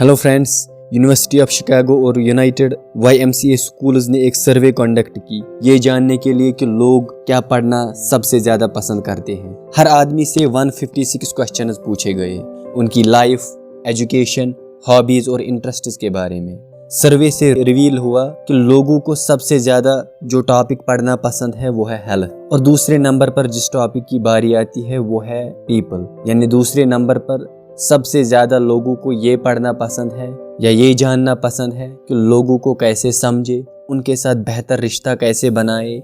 Hello friends, university of Chicago और United YMCA schools ने एक सर्वे कंडक्ट की ये जानने के लिए कि लोग क्या पढ़ना सबसे ज़्यादा पसंद करते हैं। हर आदमी से 156 क्वेश्चंस पूछे गए उनकी लाइफ, एजुकेशन, हॉबीज़ और इंटरेस्ट्स के बारे में। सर्वे से रिवील हुआ कि लोगों को सबसे ज़्यादा जो टॉपिक पढ़ना पसंद है वो है हेल्थ, और दूसरे नंबर पर जिस टॉपिक की बारी आती है वो है पीपल। यानी दूसरे नंबर पर सबसे ज़्यादा लोगों को ये पढ़ना पसंद है या ये जानना पसंद है कि लोगों को कैसे समझे, उनके साथ बेहतर रिश्ता कैसे बनाए,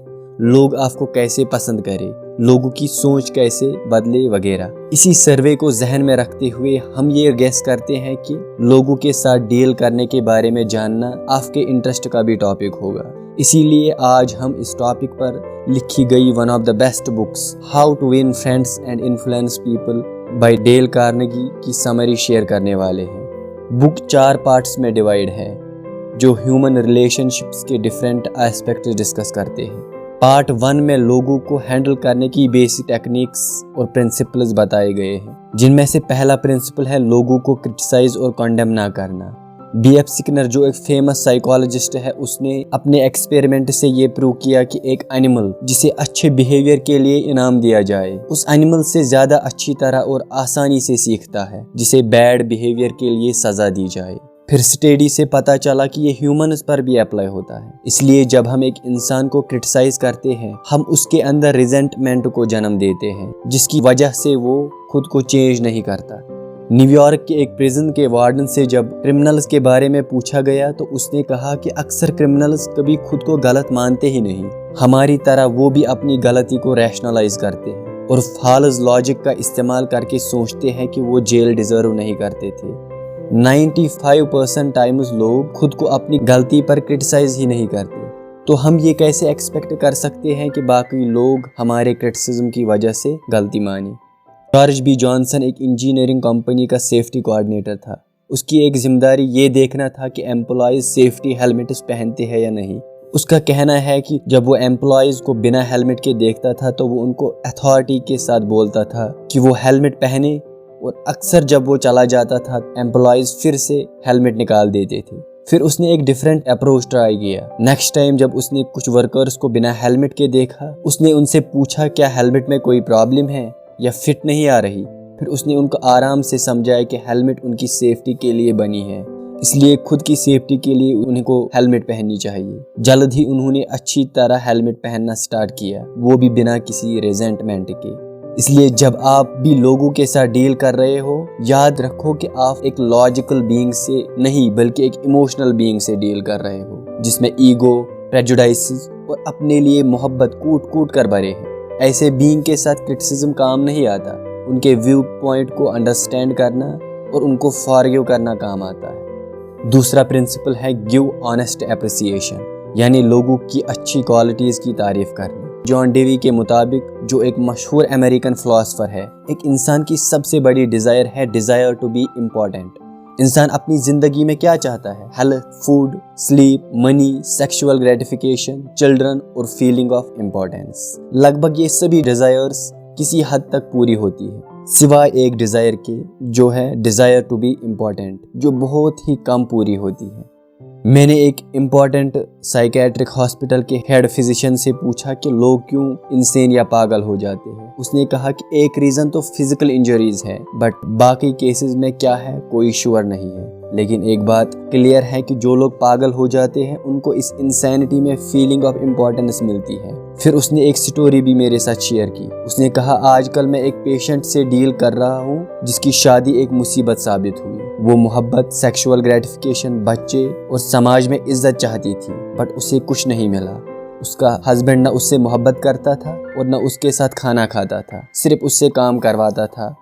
लोग आपको कैसे पसंद करें, लोगों की सोच कैसे बदले वगैरह। इसी सर्वे को जहन में रखते हुए हम ये गेस करते हैं कि लोगों के साथ डील करने के बारे में जानना आपके इंटरेस्ट का भी टॉपिक होगा। इसीलिए आज हम इस टॉपिक पर लिखी गई one of the best books how to win friends and influence people by Dale Carnegie की समरी शेयर करने वाले हैं। बुक 4 पार्ट्स में डिवाइड है जो ह्यूमन रिलेशनशिप्स के डिफरेंट एस्पेक्ट्स डिस्कस करते हैं। पार्ट 1 में लोगों को हैंडल करने की बेसिक टेक्निक्स और प्रिंसिपल्स बताए गए हैं, जिनमें से पहला प्रिंसिपल है लोगों को क्रिटिसाइज और कंडेम ना करना। BF सिकनर जो एक फेमस साइकोलॉजिस्ट है, उसने अपने एक्सपेरिमेंट से ये प्रूव किया कि एक एनिमल जिसे अच्छे बिहेवियर के लिए इनाम दिया जाए उस एनिमल से ज़्यादा अच्छी तरह और आसानी से सीखता है जिसे बैड बिहेवियर के लिए सज़ा दी जाए। फिर स्टडी से पता चला कि ये ह्यूमन्स पर भी अप्लाई होता है। इसलिए जब हम एक इंसान को क्रिटिसाइज करते हैं हम उसके अंदर रिजेंटमेंट को जन्म देते हैं, जिसकी वजह से वो खुद को चेंज नहीं करता। न्यूयॉर्क के एक प्रिजन के वार्डन से जब क्रिमिनल्स के बारे में पूछा गया तो उसने कहा कि अक्सर क्रिमिनल्स कभी खुद को गलत मानते ही नहीं, हमारी तरह वो भी अपनी गलती को रैशनलाइज करते हैं और फॉल्स लॉजिक का इस्तेमाल करके सोचते हैं कि वो जेल डिजर्व नहीं करते थे। 95% टाइम्स लोग खुद को अपनी गलती पर क्रिटिसाइज ही नहीं करते, तो हम ये कैसे एक्सपेक्ट कर सकते हैं कि बाकी लोग हमारे क्रिटिसिज्म की वजह से गलती माने। जॉर्ज बी जॉनसन एक इंजीनियरिंग कंपनी का सेफ्टी कोऑर्डिनेटर था। उसकी एक जिम्मेदारी ये देखना था कि एम्प्लॉयज़ सेफ्टी हेलमेट्स पहनते हैं या नहीं। उसका कहना है कि जब वो एम्प्लॉयज़ को बिना हेलमेट के देखता था तो वो उनको अथॉरिटी के साथ बोलता था कि वो हेलमेट पहने, और अक्सर जब वो चला जाता था एम्प्लॉयज़ फिर से हेलमेट निकाल देते थे। फिर उसने एक डिफरेंट अप्रोच ट्राई किया। नेक्स्ट टाइम जब उसने कुछ वर्कर्स को बिना हेलमेट के देखा, उसने उनसे पूछा क्या हेलमेट में कोई प्रॉब्लम है या फिट नहीं आ रही। फिर उसने उनको आराम से समझाया कि हेलमेट उनकी सेफ्टी के लिए बनी है, इसलिए खुद की सेफ्टी के लिए उनको हेलमेट पहननी चाहिए। जल्द ही उन्होंने अच्छी तरह हेलमेट पहनना स्टार्ट किया, वो भी बिना किसी रेजेंटमेंट के। इसलिए जब आप भी लोगों के साथ डील कर रहे हो, याद रखो कि आप एक लॉजिकल बीइंग से नहीं बल्कि एक इमोशनल बीइंग से डील कर रहे हो, जिसमें ईगो, प्रेजुडाइसेस और अपने लिए मोहब्बत कूट कूट कर भरे हैं। ऐसे बीइंग के साथ क्रिटिसिज्म काम नहीं आता, उनके व्यू पॉइंट को अंडरस्टैंड करना और उनको फॉरगिव करना काम आता है। दूसरा प्रिंसिपल है गिव ऑनेस्ट एप्रिसिएशन, यानी लोगों की अच्छी क्वालिटीज़ की तारीफ करना। जॉन डेवी के मुताबिक, जो एक मशहूर अमेरिकन फिलोसोफर है, एक इंसान की सबसे बड़ी डिज़ायर है डिज़ायर टू बी इम्पोर्टेंट। इंसान अपनी ज़िंदगी में क्या चाहता है? Health, food, sleep, money, sexual gratification, children और फीलिंग ऑफ इम्पोर्टेंस। लगभग ये सभी डिज़ायर्स किसी हद तक पूरी होती है, सिवाय एक डिज़ायर के जो है डिज़ायर टू बी इम्पोर्टेंट, जो बहुत ही कम पूरी होती है। मैंने एक इम्पॉर्टेंट साइकेट्रिक हॉस्पिटल के हेड फिजिशियन से पूछा कि लोग क्यों इंसेन या पागल हो जाते हैं। उसने कहा कि एक रीज़न तो फिजिकल इंजरीज है, बट बाकी केसेस में क्या है कोई श्योर नहीं है। लेकिन एक बात क्लियर है कि जो लोग पागल हो जाते हैं उनको इस इंसैनिटी में फीलिंग ऑफ इम्पोर्टेंस मिलती है। फिर उसने एक स्टोरी भी मेरे साथ शेयर की। उसने कहा, आजकल मैं एक पेशेंट से डील कर रहा हूँ जिसकी शादी एक मुसीबत साबित हुई। वो मोहब्बत, सेक्सुअल ग्रेटिफिकेशन, बच्चे और समाज में इज्जत चाहती थी, बट उसे कुछ नहीं मिला। उसका हस्बैंड न उससे मोहब्बत करता था और न उसके साथ खाना खाता था, सिर्फ उससे काम करवाता था।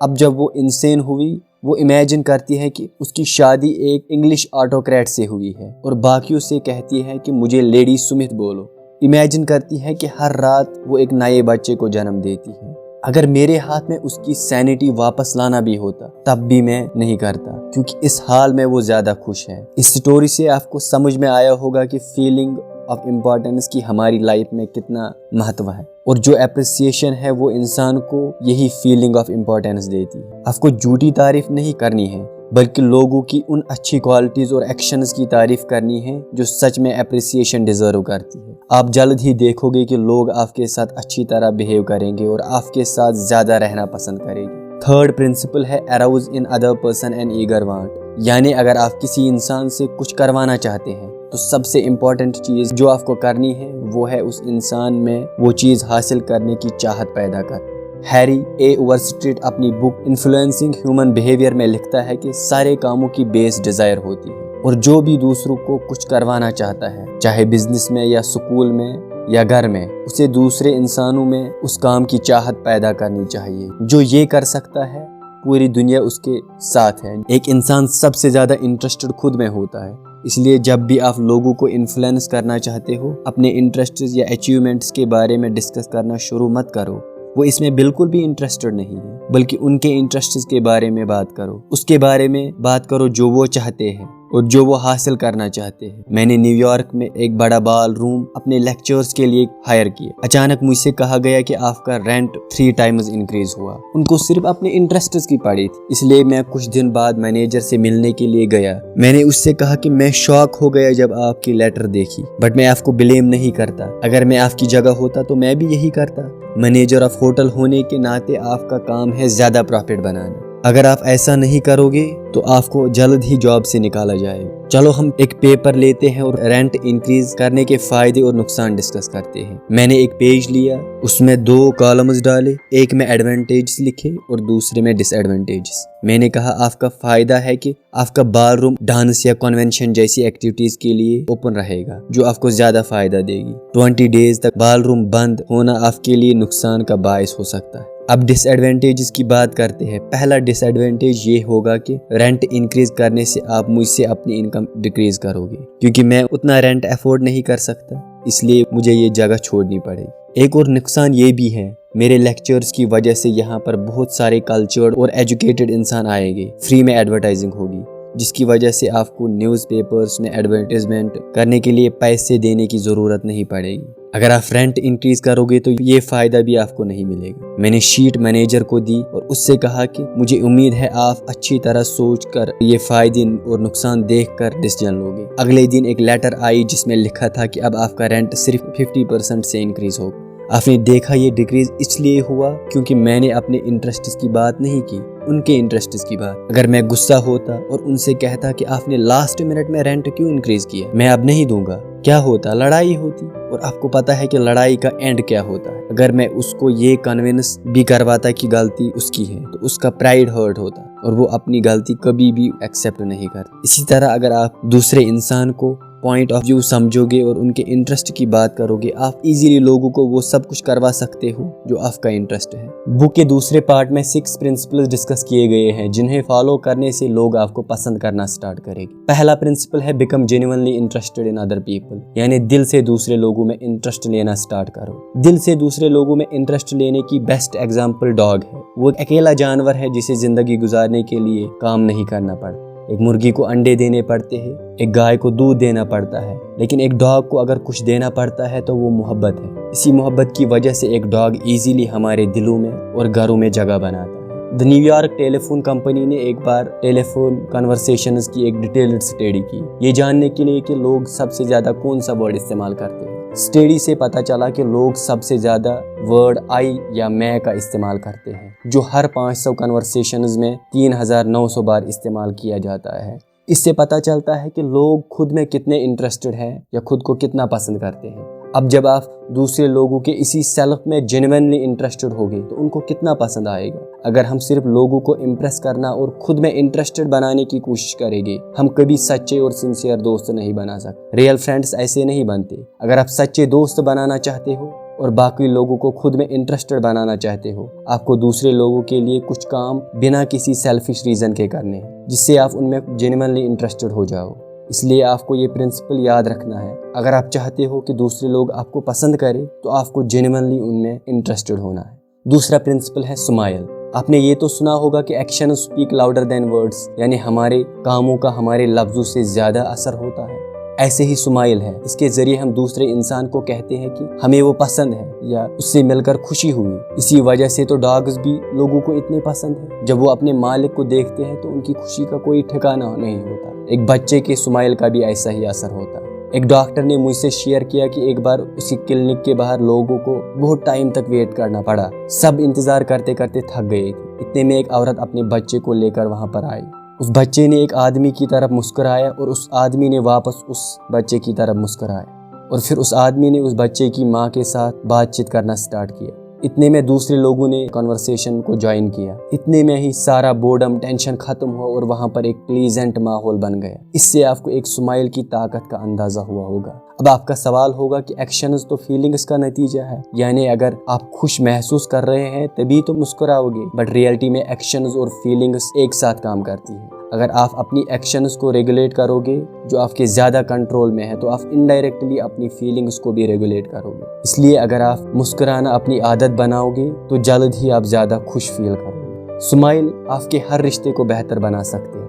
अब जब वो इंसेन हुई, वो इमेजिन करती है कि उसकी शादी एक इंग्लिश ऑटोक्रेट से हुई है और बाकियों से कहती है कि मुझे लेडी सुमित बोलो। इमेजिन करती है कि हर रात वो एक नए बच्चे को जन्म देती है। अगर मेरे हाथ में उसकी सैनिटी वापस लाना भी होता तब भी मैं नहीं करता, क्योंकि इस हाल में वो ज़्यादा खुश है। इस स्टोरी से आपको समझ में आया होगा कि फीलिंग ऑफ इम्पोर्टेंस की हमारी लाइफ में कितना महत्व है, और जो एप्रिसिएशन है वो इंसान को यही फीलिंग ऑफ इम्पोर्टेंस देती है। आपको झूठी तारीफ नहीं करनी है, बल्कि लोगों की उन अच्छी क्वालिटीज़ और एक्शंस की तारीफ करनी है जो सच में अप्रिसिएशन डिजर्व करती है। आप जल्द ही देखोगे कि लोग आपके साथ अच्छी तरह बिहेव करेंगे और आपके साथ ज़्यादा रहना पसंद करेंगे। थर्ड प्रिंसिपल है arouse in other person and eager want, यानी अगर आप किसी इंसान से कुछ करवाना चाहते हैं तो सबसे इम्पोर्टेंट चीज़ जो आपको करनी है वो है उस इंसान में वो चीज़ हासिल करने की चाहत पैदा कर। हैरी ए ओवरस्ट्रीट अपनी बुक इन्फ्लुएंसिंग ह्यूमन बिहेवियर में लिखता है कि सारे कामों की बेस डिज़ायर होती है और जो भी दूसरों को कुछ करवाना चाहता है, चाहे बिजनेस में या स्कूल में या घर में, उसे दूसरे इंसानों में उस काम की चाहत पैदा करनी चाहिए। जो ये कर सकता है पूरी दुनिया उसके साथ है। एक इंसान सबसे ज़्यादा इंटरेस्टेड खुद में होता है, इसलिए जब भी आप लोगों को इन्फ्लुएंस करना चाहते हो अपने इंटरेस्ट्स या अचीवमेंट्स के बारे में डिस्कस करना शुरू मत करो। वो इसमें बिल्कुल भी इंटरेस्टेड नहीं है, बल्कि उनके इंटरेस्ट्स के बारे में बात करो, उसके बारे में बात करो जो वो चाहते हैं और जो वो हासिल करना चाहते हैं। मैंने न्यूयॉर्क में एक बड़ा बाल रूम अपने लेक्चर्स के लिए हायर किया। अचानक मुझसे कहा गया कि आपका रेंट 3 टाइम्स इंक्रीज हुआ। उनको सिर्फ अपने इंटरेस्ट्स की पड़ी थी, इसलिए मैं कुछ दिन बाद मैनेजर से मिलने के लिए गया। मैंने उससे कहा कि मैं शॉक हो गया जब आपकी लेटर देखी, बट मैं आपको ब्लेम नहीं करता। अगर मैं आपकी जगह होता तो मैं भी यही करता। मैनेजर ऑफ होटल होने के नाते आपका काम है ज्यादा प्रॉफिट बनाना। अगर आप ऐसा नहीं करोगे तो आपको जल्द ही जॉब से निकाला जाएगा। चलो हम एक पेपर लेते हैं और रेंट इंक्रीज करने के फायदे और नुकसान डिस्कस करते हैं। मैंने एक पेज लिया, उसमें 2 कॉलम्स डाले, एक में एडवांटेज लिखे और दूसरे में डिसएडवांटेजेस। मैंने कहा आपका फायदा है कि आपका बाल रूम डांस या कन्वेंशन जैसी एक्टिविटीज के लिए ओपन रहेगा जो आपको ज्यादा फायदा देगी। 20 डेज तक बाल रूम बंद होना आपके लिए नुकसान का बायस हो सकता है। अब डिसएडवांटेजेस की बात करते हैं। पहला डिसएडवांटेज ये होगा कि रेंट इंक्रीज करने से आप मुझसे अपनी इनकम डिक्रीज करोगे, क्योंकि मैं उतना रेंट अफोर्ड नहीं कर सकता, इसलिए मुझे ये जगह छोड़नी पड़ेगी। एक और नुकसान ये भी है, मेरे लेक्चर्स की वजह से यहाँ पर बहुत सारे कल्चर्ड और एजुकेटेड इंसान आएंगे। फ्री में एडवर्टाइजिंग होगी, जिसकी वजह से आपको न्यूज़पेपर्स में एडवर्टाइजमेंट करने के लिए पैसे देने की ज़रूरत नहीं पड़ेगी। अगर आप रेंट इंक्रीज करोगे तो ये फ़ायदा भी आपको नहीं मिलेगा। मैंने शीट मैनेजर को दी और उससे कहा कि मुझे उम्मीद है आप अच्छी तरह सोचकर ये फ़ायदे और नुकसान देखकर डिसीजन लोगे। अगले दिन एक लेटर आई जिसमें लिखा था कि अब आपका रेंट सिर्फ 50% से इंक्रीज होगा। आपने देखा ये डिक्रीज इसलिए हुआ क्योंकि मैंने अपने इंटरेस्ट्स की बात नहीं की, उनके इंटरेस्ट्स की बात। अगर मैं गुस्सा होता और उनसे कहता कि आपने लास्ट मिनट में रेंट क्यों इंक्रीज किया, मैं अब नहीं दूंगा, क्या होता? लड़ाई होती। और आपको पता है कि लड़ाई का एंड क्या होता है। अगर मैं उसको ये कन्विंस भी करवाता कि गलती उसकी है तो उसका प्राइड हर्ट होता और वो अपनी गलती कभी भी एक्सेप्ट नहीं करता। इसी तरह अगर आप दूसरे इंसान को पॉइंट ऑफ व्यू समझोगे और उनके इंटरेस्ट की बात करोगे, आप इजीली लोगों को वो सब कुछ करवा सकते हो जो आपका इंटरेस्ट है। बुक के दूसरे पार्ट में 6 प्रिंसिपल्स डिस्कस किए गए हैं जिन्हें फॉलो करने से लोग आपको पसंद करना स्टार्ट करेंगे। पहला प्रिंसिपल है become genuinely interested in other people, यानी दिल से दूसरे लोगों में इंटरेस्ट लेना स्टार्ट करो। दिल से दूसरे लोगों में इंटरेस्ट लेने की बेस्ट एग्जाम्पल डॉग है। वो एक अकेला जानवर है जिसे जिंदगी गुजारने के लिए काम नहीं करना पड़ता। एक मुर्गी को अंडे देने पड़ते हैं, एक गाय को दूध देना पड़ता है, लेकिन एक डॉग को अगर कुछ देना पड़ता है तो वो मोहब्बत है। इसी मोहब्बत की वजह से एक डॉग इजीली हमारे दिलों में और घरों में जगह बनाता है। द न्यूयॉर्क टेलीफोन कंपनी ने एक बार टेलीफोन कन्वर्सेशंस की एक डिटेल्ड स्टडी की, ये जानने के लिए कि लोग सबसे ज्यादा कौन सा वर्ड इस्तेमाल करते हैं। स्टडी से पता चला कि लोग सबसे ज्यादा वर्ड आई या मैं का इस्तेमाल करते हैं, जो हर 500 कन्वर्सेशंस में 3900 बार इस्तेमाल किया जाता है। इससे पता चलता है कि लोग खुद में कितने इंटरेस्टेड हैं या खुद को कितना पसंद करते हैं। अब जब आप दूसरे लोगों के इसी सेल्फ में जेन्युइनली इंटरेस्टेड होगे तो उनको कितना पसंद आएगा। अगर हम सिर्फ लोगों को इम्प्रेस करना और खुद में इंटरेस्टेड बनाने की कोशिश करेंगे, हम कभी सच्चे और सिंसियर दोस्त नहीं बना सकते। रियल फ्रेंड्स ऐसे नहीं बनते। अगर आप सच्चे दोस्त बनाना चाहते हो और बाकी लोगों को खुद में इंटरेस्टेड बनाना चाहते हो, आपको दूसरे लोगों के लिए कुछ काम बिना किसी सेल्फिश रीजन के करने हैं, जिससे आप उनमें जेन्युइनली इंटरेस्टेड हो जाओ। इसलिए आपको ये प्रिंसिपल याद रखना है। अगर आप चाहते हो कि दूसरे लोग आपको पसंद करें तो आपको जेन्युइनली उनमें इंटरेस्टेड होना है। दूसरा प्रिंसिपल है स्माइल। आपने ये तो सुना होगा कि action speak louder than words, यानी हमारे कामों का हमारे लफ्जों से ज्यादा असर होता है। ऐसे ही स्माइल है, इसके जरिए हम दूसरे इंसान को कहते हैं कि हमें वो पसंद है या उससे मिलकर खुशी हुई। इसी वजह से तो डॉग्स भी लोगों को इतने पसंद है। जब वो अपने मालिक को देखते हैं तो उनकी खुशी का कोई ठिकाना नहीं होता। एक बच्चे के स्माइल का भी ऐसा ही असर होता है। एक डॉक्टर ने मुझसे शेयर किया कि एक बार उसकी क्लिनिक के बाहर लोगों को बहुत टाइम तक वेट करना पड़ा। सब इंतजार करते करते थक गए थे। इतने में एक औरत अपने बच्चे को लेकर वहां पर आई। उस बच्चे ने एक आदमी की तरफ मुस्कुराया और उस आदमी ने वापस उस बच्चे की तरफ मुस्कुराया और फिर उस आदमी ने उस बच्चे की माँ के साथ बातचीत करना स्टार्ट किया। इतने में दूसरे लोगों ने कन्वर्सेशन को ज्वाइन किया। इतने में ही सारा बोर्डम टेंशन खत्म हुआ और वहां पर एक प्लीजेंट माहौल बन गया। इससे आपको एक स्माइल की ताकत का अंदाजा हुआ होगा। अब आपका सवाल होगा कि एक्शंस तो फीलिंग्स का नतीजा है, यानी अगर आप खुश महसूस कर रहे हैं तभी तो मुस्कुराओगे। बट रियलिटी में एक्शंस और फीलिंग्स एक साथ काम करती है। अगर आप अपनी एक्शंस को रेगुलेट करोगे जो आपके ज़्यादा कंट्रोल में है, तो आप इनडायरेक्टली अपनी फीलिंग्स को भी रेगुलेट करोगे। इसलिए अगर आप मुस्कुराना अपनी आदत बनाओगे तो जल्द ही आप ज़्यादा खुश फील करोगे। स्माइल आपके हर रिश्ते को बेहतर बना सकते हैं,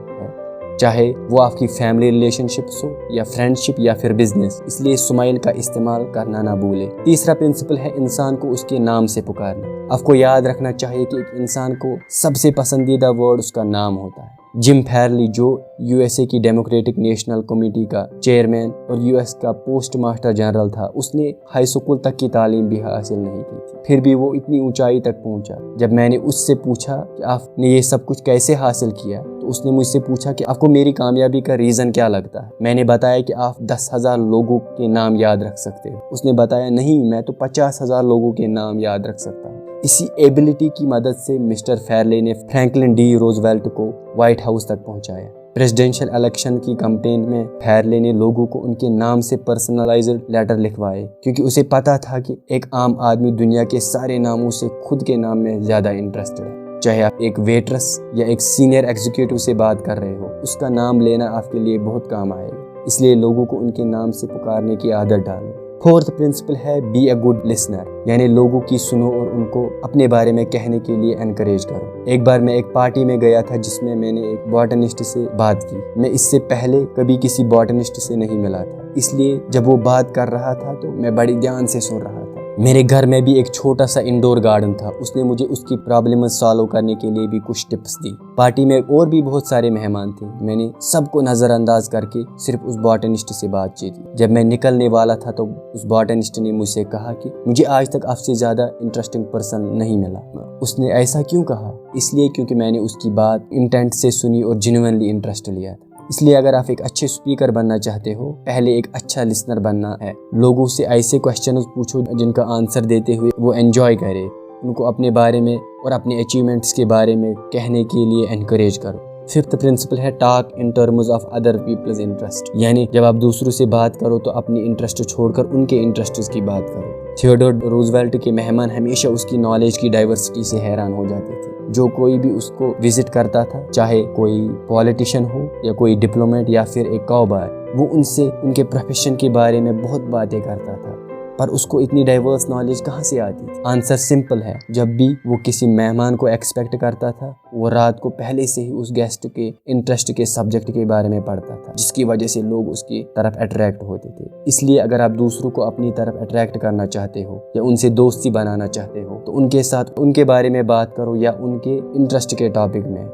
चाहे वो आपकी फैमिली रिलेशनशिप्स हो या फ्रेंडशिप या फिर बिजनेस। इसलिए स्माइल का इस्तेमाल करना ना भूलें। तीसरा प्रिंसिपल है इंसान को उसके नाम से पुकारना। आपको याद रखना चाहिए कि एक इंसान को सबसे पसंदीदा वर्ड उसका नाम होता है। जिम फैरली, जो यूएसए की डेमोक्रेटिक नेशनल कमेटी का चेयरमैन और यूएस का पोस्ट मास्टर जनरल था, उसने हाई स्कूल तक की तालीम भी हासिल नहीं की थी, फिर भी वो इतनी ऊंचाई तक पहुंचा। जब मैंने उससे पूछा कि आपने ये सब कुछ कैसे हासिल किया, तो उसने मुझसे पूछा कि आपको मेरी कामयाबी का रीज़न क्या लगता है। मैंने बताया कि आप 10,000 लोगों के नाम याद रख सकते हो। उसने बताया नहीं, मैं तो 50,000 लोगों के नाम याद रख सकता हूँ। इसी एबिलिटी की मदद से मिस्टर फैरले ने फ्रैंकलिन डी रोजवेल्ट को व्हाइट हाउस तक पहुंचाया। प्रेसिडेंशियल इलेक्शन की कैंपेन में फैरले ने लोगों को उनके नाम से पर्सनलाइज्ड लेटर लिखवाए, क्योंकि उसे पता था कि एक आम आदमी दुनिया के सारे नामों से खुद के नाम में ज़्यादा इंटरेस्टेड है। चाहे आप एक वेट्रेस या एक सीनियर एग्जीक्यूटिव से बात कर रहे हो, उसका नाम लेना आपके लिए बहुत काम आएगा। इसलिए लोगों को उनके नाम से पुकारने की आदत डालो। फोर्थ प्रिंसिपल है बी अ गुड लिसनर, यानी लोगों की सुनो और उनको अपने बारे में कहने के लिए एनकरेज करो। एक बार मैं एक पार्टी में गया था जिसमें मैंने एक बॉटनिस्ट से बात की। मैं इससे पहले कभी किसी बॉटनिस्ट से नहीं मिला था, इसलिए जब वो बात कर रहा था तो मैं बड़ी ध्यान से सुन रहा था। मेरे घर में भी एक छोटा सा इंडोर गार्डन था। उसने मुझे उसकी प्रॉब्लम सॉल्व करने के लिए भी कुछ टिप्स दी। पार्टी में और भी बहुत सारे मेहमान थे। मैंने सबको नज़रअंदाज करके सिर्फ उस बॉटनिस्ट से बातचीत की। जब मैं निकलने वाला था तो उस बॉटनिस्ट ने मुझसे कहा कि मुझे आज तक आपसे ज़्यादा इंटरेस्टिंग पर्सन नहीं मिला। उसने ऐसा क्यों कहा? इसलिए क्योंकि मैंने उसकी बात इंटेंट से सुनी और जेन्युइनली इंटरेस्ट लिया था। इसलिए अगर आप एक अच्छे स्पीकर बनना चाहते हो, पहले एक अच्छा लिसनर बनना है। लोगों से ऐसे क्वेश्चंस पूछो जिनका आंसर देते हुए वो एंजॉय करे। उनको अपने बारे में और अपने अचीवमेंट्स के बारे में कहने के लिए एनकरेज करो। फिफ्थ प्रिंसिपल है talk in terms of other people's interest, यानी जब आप दूसरों से बात करो तो अपनी इंटरेस्ट छोड़कर उनके इंटरेस्ट की बात करो। थियोडोर रूजवेल्ट के मेहमान हमेशा उसकी नॉलेज की डाइवर्सिटी से हैरान हो जाते थे। जो कोई भी उसको विजिट करता था, चाहे कोई पॉलिटिशियन हो या कोई डिप्लोमेट या फिर एक काउबॉय, वो उनसे उनके प्रोफेशन के बारे में बहुत बातें करता था। पर उसको इतनी डाइवर्स नॉलेज कहाँ से आती थी? आंसर सिंपल है, जब भी वो किसी मेहमान को एक्सपेक्ट करता था, वो रात को पहले से ही उस गेस्ट के इंटरेस्ट के सब्जेक्ट के बारे में पढ़ता था, जिसकी वजह से लोग उसकी तरफ अट्रैक्ट होते थे। इसलिए अगर आप दूसरों को अपनी तरफ अट्रैक्ट करना चाहते हो या उनसे दोस्ती बनाना चाहते हो, तो उनके साथ उनके बारे में बात करो या उनके इंटरेस्ट के टॉपिक में।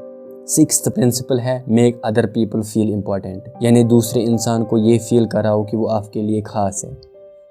सिक्स्थ प्रिंसिपल है make other people feel important, यानी दूसरे इंसान को ये फील कराओ कि वो आपके लिए खास है।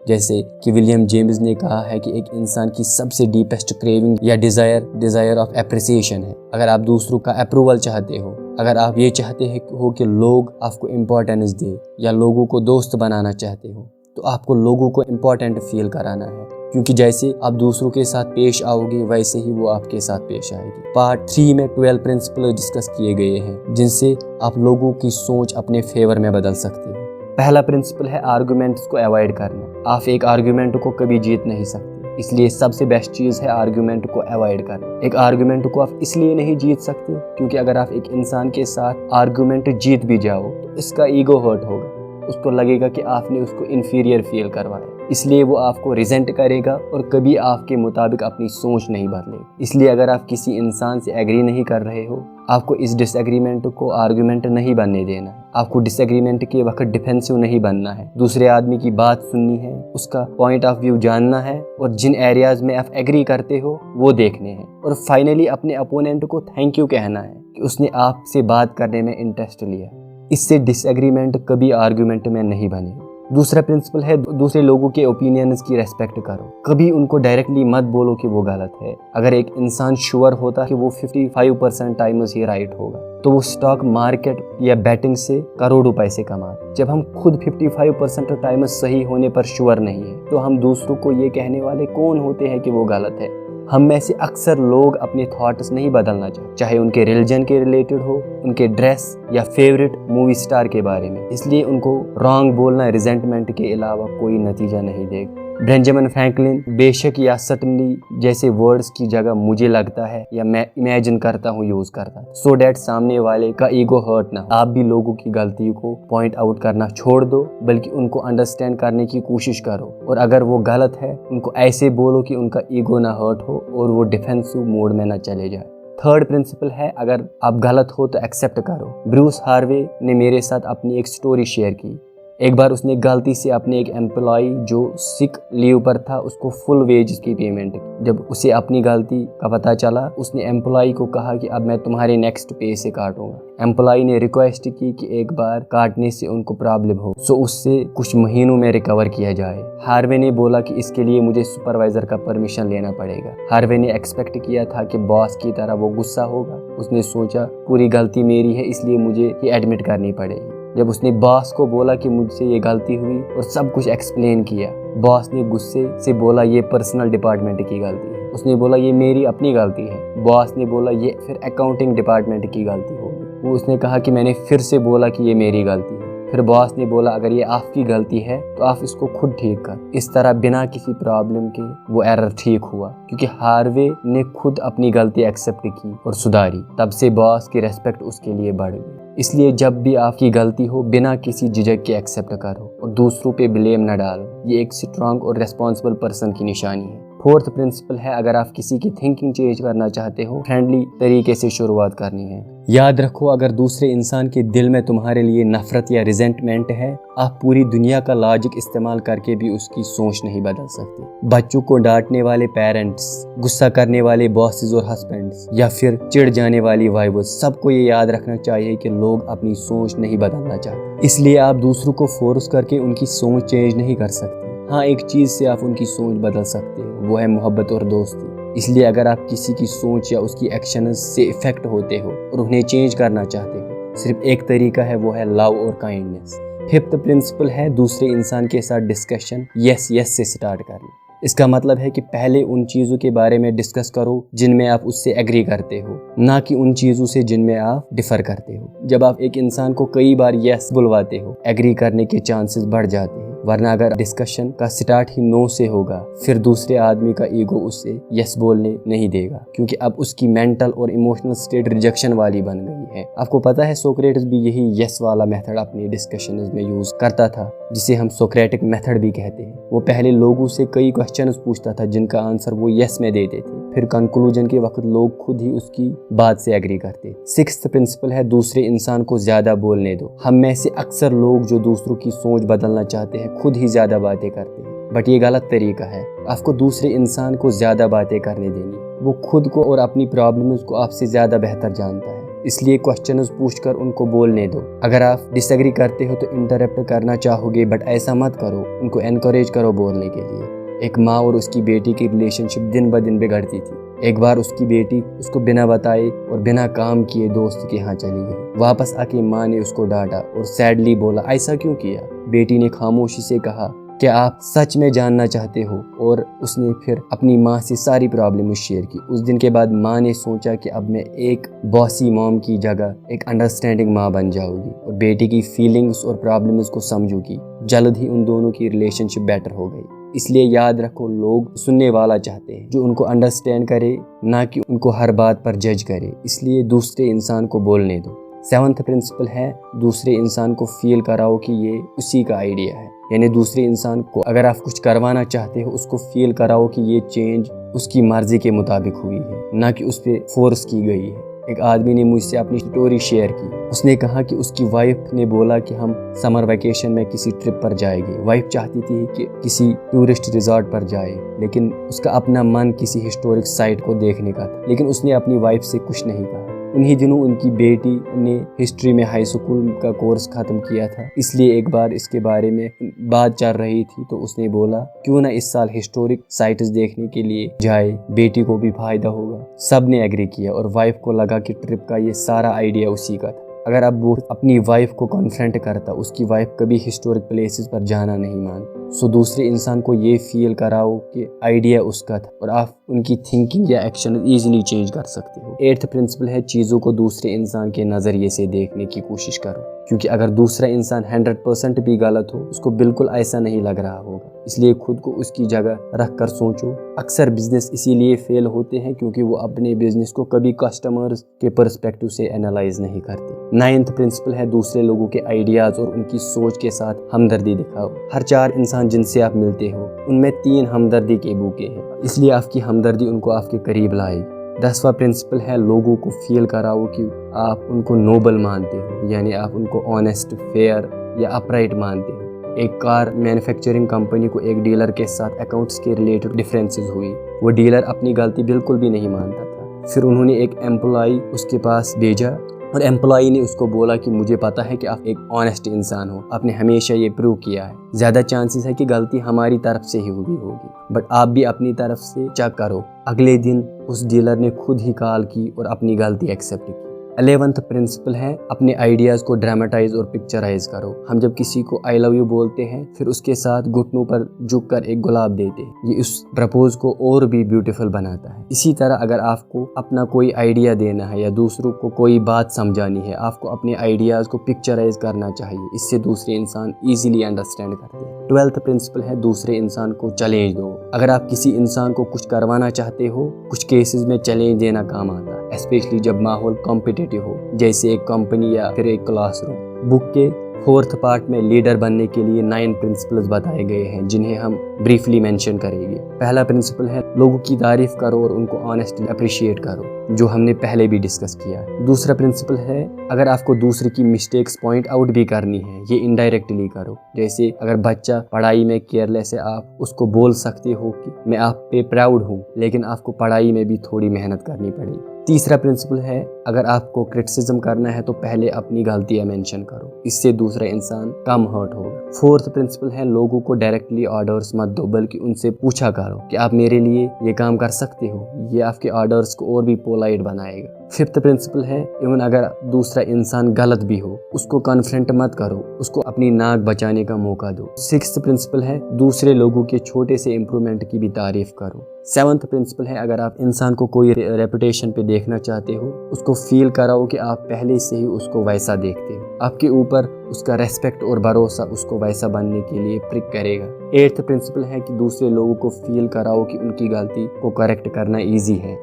जैसे कि विलियम जेम्स ने कहा है कि एक इंसान की सबसे डीपेस्ट क्रेविंग या डिज़ायर ऑफ एप्रिसिएशन है। अगर आप दूसरों का अप्रूवल चाहते हो, अगर आप ये चाहते हो कि लोग आपको इम्पोर्टेंस दे या लोगों को दोस्त बनाना चाहते हो, तो आपको लोगों को इम्पोर्टेंट फील कराना है, क्योंकि जैसे आप दूसरों के साथ पेश आओगे वैसे ही वो आपके साथ पेश आएगी। पार्ट 3 में 12 प्रिंसिपल डिस्कस किए गए हैं जिनसे आप लोगों की सोच अपने फेवर में बदल सकते हो। पहला प्रिंसिपल है आर्गुमेंट्स को अवॉइड करना। आप एक आर्गुमेंट को कभी जीत नहीं सकते, इसलिए सबसे बेस्ट चीज़ है आर्गुमेंट को अवॉइड करना। एक आर्गुमेंट को आप इसलिए नहीं जीत सकते क्योंकि अगर आप एक इंसान के साथ आर्गुमेंट जीत भी जाओ तो इसका ईगो हर्ट होगा। उसको लगेगा कि आपने उसको इन्फीरियर फील करवाया। इसलिए वो आपको रिजेंट करेगा और कभी आपके मुताबिक अपनी सोच नहीं बदलेगा। इसलिए अगर आप किसी इंसान से एग्री नहीं कर रहे हो, आपको इस डिसएग्रीमेंट को आर्गुमेंट नहीं बनने देना है। आपको डिसएग्रीमेंट के वक्त डिफेंसिव नहीं बनना है। दूसरे आदमी की बात सुननी है, उसका पॉइंट ऑफ व्यू जानना है और जिन एरियाज में आप एग्री करते हो वो देखने हैं। और फाइनली अपने अपोनेंट को थैंक यू कहना है कि उसने आपसे बात करने में इंटरेस्ट लिया। इससे डिसएग्रीमेंट कभी आर्गुमेंट में नहीं बनेगा। दूसरा प्रिंसिपल है दूसरे लोगों के ओपिनियंस की रेस्पेक्ट करो। कभी उनको डायरेक्टली मत बोलो कि वो गलत है। अगर एक इंसान श्योर होता कि वो 55% टाइम्स ही राइट होगा तो वो स्टॉक मार्केट या बैटिंग से करोड़ों पैसे कमाते। जब हम खुद 55% टाइम्स सही होने पर श्योर नहीं है तो हम दूसरों को ये कहने वाले कौन होते हैं कि वो गलत है। हम में से अक्सर लोग अपने थॉट्स नहीं बदलना चाहते, चाहे उनके रिलीजन के रिलेटेड हो, उनके ड्रेस या फेवरेट मूवी स्टार के बारे में। इसलिए उनको रॉन्ग बोलना रिजेंटमेंट के अलावा कोई नतीजा नहीं देगा। बेंजामिन फ्रैंकलिन बेशक या सटनली जैसे वर्ड्स की जगह मुझे लगता है या मैं इमेजिन करता हूँ यूज करता है, सो डैट सामने वाले का ईगो हर्ट ना। आप भी लोगों की गलती को पॉइंट आउट करना छोड़ दो, बल्कि उनको अंडरस्टैंड करने की कोशिश करो। और अगर वो गलत है उनको ऐसे बोलो कि उनका ईगो ना हर्ट हो और वो डिफेंसिव मोड में ना चले जाए। थर्ड प्रिंसिपल है अगर आप गलत हो तो एक्सेप्ट करो। ब्रूस हार्वे ने मेरे साथ अपनी एक स्टोरी शेयर की। एक बार उसने गलती से अपने एक एम्प्लॉय जो सिक लीव पर था उसको फुल वेज की पेमेंट की। जब उसे अपनी गलती का पता चला उसने एम्प्लॉय को कहा कि अब मैं तुम्हारे नेक्स्ट पे से काटूंगा। एम्प्लॉय ने रिक्वेस्ट की कि एक बार काटने से उनको प्रॉब्लम हो सो उससे कुछ महीनों में रिकवर किया जाए। हार्वे ने बोला कि इसके लिए मुझे सुपरवाइजर का परमिशन लेना पड़ेगा। हार्वे ने एक्सपेक्ट किया था कि बॉस की तरह वो गुस्सा होगा। उसने सोचा पूरी गलती मेरी है इसलिए मुझे ये एडमिट करनी पड़ेगी। जब उसने बॉस को बोला कि मुझसे ये गलती हुई और सब कुछ एक्सप्लेन किया, बॉस ने गुस्से से बोला ये पर्सनल डिपार्टमेंट की गलती है। उसने बोला ये मेरी अपनी गलती है। बॉस ने बोला ये फिर अकाउंटिंग डिपार्टमेंट की गलती होगी। वो उसने कहा कि मैंने फिर से बोला कि ये मेरी गलती है। फिर बॉस ने बोला अगर ये आपकी गलती है तो आप इसको खुद ठीक कर। इस तरह बिना किसी प्रॉब्लम के वो एरर ठीक हुआ क्योंकि हार्वे ने खुद अपनी गलती एक्सेप्ट की और सुधारी। तब से बॉस की रेस्पेक्ट उसके लिए बढ़ गई। इसलिए जब भी आपकी गलती हो बिना किसी झिझक के एक्सेप्ट करो और दूसरों पे ब्लेम न डालो। ये एक स्ट्रांग और रेस्पॉन्सिबल पर्सन की निशानी है। फोर्थ प्रिंसिपल है अगर आप किसी की थिंकिंग चेंज करना चाहते हो फ्रेंडली तरीके से शुरुआत करनी है। याद रखो अगर दूसरे इंसान के दिल में तुम्हारे लिए नफरत या रिजेंटमेंट है, आप पूरी दुनिया का लॉजिक इस्तेमाल करके भी उसकी सोच नहीं बदल सकते। बच्चों को डांटने वाले पेरेंट्स, गुस्सा करने वाले बॉसेस और हस्बैंड्स या फिर चिढ़ जाने वाली वाइफ्स, सबको ये याद रखना चाहिए कि लोग अपनी सोच नहीं बदलना चाहते। इसलिए आप दूसरों को फोर्स करके उनकी सोच चेंज नहीं कर सकते। हाँ, एक चीज़ से आप उनकी सोच बदल सकते हो, वो है मोहब्बत और दोस्ती। इसलिए अगर आप किसी की सोच या उसकी एक्शंस से इफेक्ट होते हो और उन्हें चेंज करना चाहते हो, सिर्फ एक तरीका है, वो है लव और काइंडनेस। फिफ्थ प्रिंसिपल है दूसरे इंसान के साथ डिस्कशन यस से स्टार्ट करना। इसका मतलब है कि पहले उन चीज़ों के बारे में डिस्कस करो जिनमें आप उससे एग्री करते हो, ना कि उन चीज़ों से जिनमें आप डिफर करते हो। जब आप एक इंसान को कई बार यस बुलवाते हो, एग्री करने के चांसेस बढ़ जाते हैं। वरना अगर डिस्कशन का स्टार्ट ही नो से होगा फिर दूसरे आदमी का ईगो उससे यस बोलने नहीं देगा क्योंकि अब उसकी मेंटल और इमोशनल स्टेट रिजेक्शन वाली बन गई है। आपको पता है सोक्रेटिस भी यही यस वाला मेथड अपनी डिस्कशन में यूज करता था, जिसे हम सोक्रेटिक मेथड भी कहते हैं। वो पहले लोगों से कई क्वेश्चंस पूछता था जिनका आंसर वो यस में देते थे, फिर कंक्लूजन के वक्त लोग खुद ही उसकी बात से एग्री करते। सिक्स्थ प्रिंसिपल है दूसरे इंसान को ज्यादा बोलने दो। हम में से अक्सर लोग जो दूसरों की सोच बदलना चाहते हैं खुद ही ज्यादा बातें करते हैं, बट ये गलत तरीका है। आपको दूसरे इंसान को ज्यादा बातें करने देनी। वो खुद को और अपनी प्रॉब्लम्स को आपसे ज्यादा बेहतर जानता है, इसलिए क्वेश्चंस पूछकर उनको बोलने दो। अगर आप डिसएग्री करते हो तो इंटरप्ट करना चाहोगे, बट ऐसा मत करो, उनको एनकरेज करो बोलने के लिए। एक माँ और उसकी बेटी की रिलेशनशिप दिन ब दिन बिगड़ती थी। एक बार उसकी बेटी उसको बिना बताए और बिना काम किए दोस्त के यहाँ चली गई। वापस आके माँ ने उसको डांटा और सैडली बोला ऐसा क्यों किया। बेटी ने खामोशी से कहा क्या आप सच में जानना चाहते हो, और उसने फिर अपनी माँ से सारी प्रॉब्लम शेयर की। उस दिन के बाद माँ ने सोचा कि अब मैं एक बॉसी मॉम की जगह एक अंडरस्टैंडिंग माँ बन जाऊंगी और बेटी की फीलिंग्स और प्रॉब्लम्स को समझूंगी। जल्द ही उन दोनों की रिलेशनशिप बेटर हो गई। इसलिए याद रखो, लोग सुनने वाला चाहते हैं जो उनको अंडरस्टैंड करे, ना कि उनको हर बात पर जज करे। इसलिए दूसरे इंसान को बोलने दो। सेवंथ प्रिंसिपल है दूसरे इंसान को फील कराओ कि ये उसी का आइडिया है। यानी दूसरे इंसान को अगर आप कुछ करवाना चाहते हो उसको फील कराओ कि ये चेंज उसकी मर्जी के मुताबिक हुई है, ना कि उस पर फोर्स की गई है। एक आदमी ने मुझसे अपनी स्टोरी शेयर की। उसने कहा कि उसकी वाइफ ने बोला कि हम समर वेकेशन में किसी ट्रिप पर जाएंगे। वाइफ चाहती थी कि किसी टूरिस्ट रिजॉर्ट पर जाए, लेकिन उसका अपना मन किसी हिस्टोरिक साइट को देखने का था। लेकिन उसने अपनी वाइफ से कुछ नहीं कहा। उन्हीं दिनों उनकी बेटी ने हिस्ट्री में हाई स्कूल का कोर्स ख़त्म किया था, इसलिए एक बार इसके बारे में बात चल रही थी तो उसने बोला क्यों ना इस साल हिस्टोरिक साइट्स देखने के लिए जाए, बेटी को भी फायदा होगा। सब ने एग्री किया और वाइफ को लगा कि ट्रिप का ये सारा आइडिया उसी का था। अगर अब वो अपनी वाइफ को कॉन्फ्रंट करता, उसकी वाइफ कभी हिस्टोरिक प्लेसेस पर जाना नहीं मानती। सो दूसरे इंसान को ये फील कराओ कि आइडिया उसका था और आप उनकी थिंकिंग या एक्शन इजीली चेंज कर सकते हो। 8th प्रिंसिपल है चीज़ों को दूसरे इंसान के नज़रिए से देखने की कोशिश करो, क्योंकि अगर दूसरा इंसान 100% भी गलत हो, उसको बिल्कुल ऐसा नहीं लग रहा होगा, इसलिए खुद को उसकी जगह रख कर सोचो। अक्सर बिजनेस इसीलिए फेल होते हैं क्योंकि वो अपने बिजनेस को कभी कस्टमर्स के पर्सपेक्टिव से एनालाइज नहीं करते। 9th प्रिंसिपल है दूसरे लोगों के आइडियाज़ और उनकी सोच के साथ हमदर्दी दिखाओ। हर 4 इंसान जिनसे आप मिलते हो उनमें 3 हमदर्दी के बूके हैं, इसलिए आपकी हमदर्दी उनको आपके करीब लाएगी। 10वां प्रिंसिपल है लोगों को फील कराओ कि आप उनको नोबल मानते हो, यानी आप उनको ऑनेस्ट, फेयर या अपराइट मानते हो। एक कार मैन्युफैक्चरिंग कंपनी को एक डीलर के साथ अकाउंट्स के रिलेटेड डिफरेंसेस हुई। वो डीलर अपनी गलती बिल्कुल भी नहीं मानता था। फिर उन्होंने एक एम्प्लॉय उसके पास भेजा और एम्प्लॉय ने उसको बोला कि मुझे पता है कि आप एक ऑनेस्ट इंसान हो, आपने हमेशा ये प्रूव किया है, ज़्यादा चांसेस है कि गलती हमारी तरफ से ही हुई होगी, बट आप भी अपनी तरफ से चेक करो। अगले दिन उस डीलर ने खुद ही कॉल की और अपनी गलती एक्सेप्ट की। 11th प्रिंसिपल है अपने आइडियाज़ को ड्रामेटाइज और पिक्चराइज करो। हम जब किसी को आई लव यू बोलते हैं फिर उसके साथ घुटनों पर झुक कर एक गुलाब देते हैं, ये उस प्रपोज को और भी ब्यूटीफुल बनाता है। इसी तरह अगर आपको अपना कोई आइडिया देना है या दूसरों को कोई बात समझानी है, आपको अपने आइडियाज़ को पिक्चराइज करना चाहिए, इससे दूसरे इंसान ईजिली अंडरस्टैंड करते हैं। 12th प्रिंसिपल है दूसरे इंसान को चैलेंज दो। अगर आप किसी इंसान को कुछ करवाना चाहते हो, कुछ केसेस में चैलेंज देना काम आता है, स्पेशली जब माहौल कॉम्पिटिटिव हो, जैसे एक कंपनी या फिर एक क्लासरूम। बुक के 4th पार्ट में लीडर बनने के लिए 9 प्रिंसिपल्स बताए गए हैं, जिन्हें हम ब्रीफली मेंशन करेंगे। पहला प्रिंसिपल है लोगों की तारीफ करो और उनको ऑनेस्टली अप्रिशिएट करो, जो हमने पहले भी डिस्कस किया है। दूसरा प्रिंसिपल है अगर आपको दूसरे की मिस्टेक्स पॉइंट आउट भी करनी है, ये इनडायरेक्टली करो। जैसे अगर बच्चा पढ़ाई में केयरलेस है, आप उसको बोल सकते हो कि मैं आप पे प्राउड हूँ, लेकिन आपको पढ़ाई में भी थोड़ी मेहनत करनी पड़ेगी। तीसरा प्रिंसिपल है अगर आपको क्रिटिसिज्म करना है तो पहले अपनी गलतियां मेंशन करो, इससे दूसरा इंसान कम हर्ट होगा। 4th प्रिंसिपल है लोगों को डायरेक्टली ऑर्डर्स मत दो, बल्कि उनसे पूछा करो कि आप मेरे लिए ये काम कर सकते हो। ये आपके ऑर्डर्स को और भी पोलाइट बनाएगा। 5th प्रिंसिपल है इवन अगर दूसरा इंसान गलत भी हो उसको कन्फ्रंट मत करो, उसको अपनी नाक बचाने का मौका दो। 6th प्रिंसिपल है दूसरे लोगों के छोटे से इम्प्रूवमेंट की भी तारीफ करो। 7th प्रिंसिपल है अगर आप इंसान को कोई रेपुटेशन पे देखना चाहते हो, उसको फील कराओ कि आप पहले से ही उसको वैसा देखते हो, आपके ऊपर उसका रेस्पेक्ट और भरोसा उसको वैसा बनने के लिए प्रिक करेगा। 8th प्रिंसिपल है कि दूसरे लोगों को फील कराओ कि उनकी गलती को करेक्ट करना ईजी है।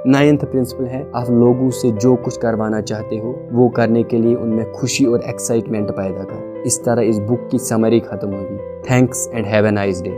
9th प्रिंसिपल है आप लोगों से जो कुछ करवाना चाहते हो वो करने के लिए उनमें खुशी और एक्साइटमेंट पैदा कर। इस तरह इस बुक की समरी खत्म होगी। Thanks and have a nice day.